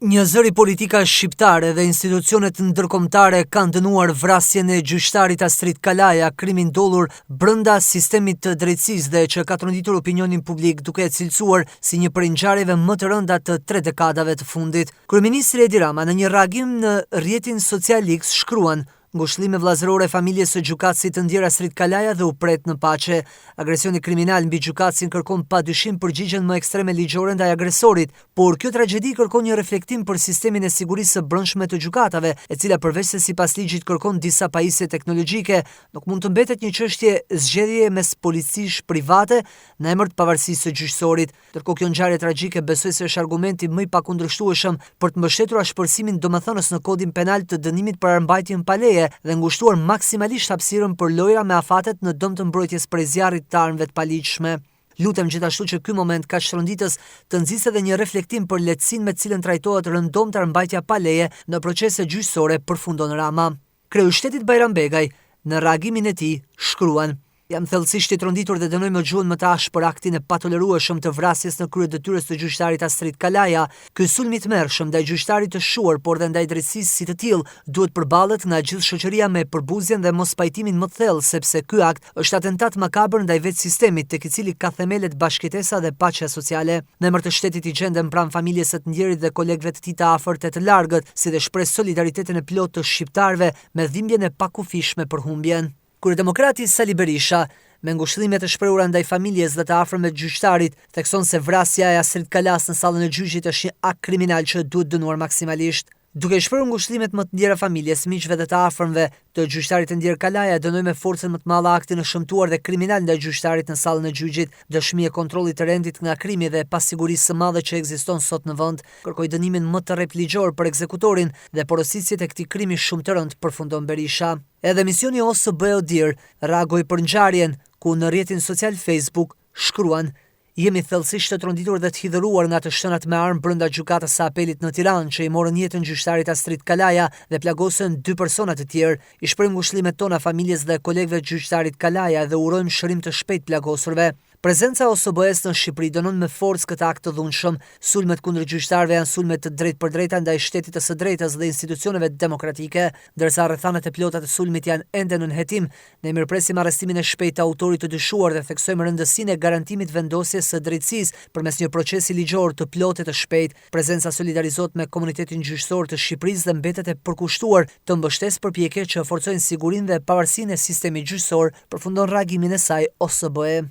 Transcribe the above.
Një zëri politika shqiptare dhe institucionet ndërkombëtare kanë dënuar vrasjen e gjyqtarit Astrid Kalaja, krimi ndodhur brenda sistemit të drejtësisë dhe që ka tronditur opinionin publik duke e cilësuar si një prej ngjarjeve më të rënda të 3 dekadave të fundit. Kryeministri Edi Rama në një reagim në rrjetin social X shkruan: ngushëllime vllazërore familjes së gjykatësit të ndjer Astrid Kalaja dhe u pret në paqe. Agresioni kriminal mbi gjykatësin kërkon padyshim përgjigjen më ekstreme ligjore ndaj agresorit, por kjo tragjedi kërkon një reflektim për sistemin e sigurisë së brendshme të gjykatave, e cila përveç se sipas ligjit kërkon disa pajisje teknologjike, nuk mund të mbetet një çështje zgjedhjeje mes policish private në emër të pavarësisë së gjyqësorit. Ndërkohë kjo ngjarje tragjike besoj se është argumenti më i pakundërshtueshëm për të mbështetur ashpërsimin domethënës në kodin penal të dënimit për armbajtjen pa leje dhe ngushtuar maksimalisht hapësirën për lojra me afatet në dëm të mbrojtjes prej zjarrit të armëve të paligjshme. Lutem gjithashtu që ky moment kaq tronditës të nxjisë edhe një reflektim për lehtësinë me të cilën trajtohet rëndomtë armbajtja pa leje në procese gjyqësore, përfundon Rama. Kreu i shtetit Bajram Begaj në reagimin e tij shkruan: jam thellësisht i tronditur dhe dënoj me gjuhën më të ashpër aktin e patolerueshëm të vrasjes në krye detyrës të gjyqtarit Astrid Kalaja. Ky sulm i tmerrshëm ndaj gjyqtarit të shuar, por dhe ndaj drejtësisë si të tillë, duhet përballet nga gjithë shoqëria me përbuzjen dhe mos pajtimin më thellë, sepse ky akt është atentat makabër ndaj vetë sistemit, tek i cili ka themelet bashkëtesa dhe paqja sociale. Në emër të shtetit i gjendem pranë familjes së të ndjerit dhe kolegëve të tij të afërt e të largët, si dhe shpres solidaritetin e plotë të shqiptarëve me dhimbjen e pakufishme për humbjen. Kryedemokrati Sali Berisha, me ngushëllime të shprehura ndaj familjes dhe të afërmve të gjyqtarit, thekson se vrasja e Astrid Kalas në sallën e gjyqit është një akt kriminal që duhet dënuar maksimalisht. Duke shprehur ngushëllimet më të ndjera familjes, miqve dhe të afërmve të gjyqtarit të ndjer Kalaja, dënoi me forcën më të madhe aktin e shëmtuar dhe kriminal ndaj gjyqtarit në sallën e gjyqit, dëshmi e kontrollit të rendit nga krimi dhe pasigurisë së madhe që ekziston sot në vend, kërkoi dënimin më të rreptë ligjor për ekzekutorin dhe porositësit e këtij krimi shumë të rënd, përfundon Berisha. Edhe misioni OSBE ODIHR reagoi për ngjarjen, ku në rrjetin social Facebook shkruan: jemi thellësisht të tronditur dhe të hidhëruar nga të shtënat me armë brenda gjykatës së apelit në Tiranë që i morën jetën gjyqtarit Astrid Kalaja dhe plagosën 2 persona të tjerë. I shprehim ngushëllimet tona familjes dhe kolegëve të gjyqtarit Kalaja dhe urojmë shërim të shpejtë plagosurve. Prezenca OSBE-s në Shqipëri dënon me forcë këtë akt të dhunshëm. Sulmet kundër gjyqtarëve janë sulme të drejtpërdrejta ndaj shtetit të së drejtës dhe institucioneve demokratike, ndërsa rrethanat e plota të sulmit janë ende në hetim. Ne mirëpresim arrestimin e shpejtë të autorit të dyshuar dhe theksojmë rëndësinë e garantimit vendosjes së drejtësisë përmes një procesi ligjor të plotë të shpejtë. Prezenca solidarizohet me komunitetin gjyqësor të Shqipërisë dhe mbetet e përkushtuar të mbështesë përpjekje që forcojnë sigurinë dhe pavarësinë e sistemit gjyqësor, përfundon reagimin e saj OSBE.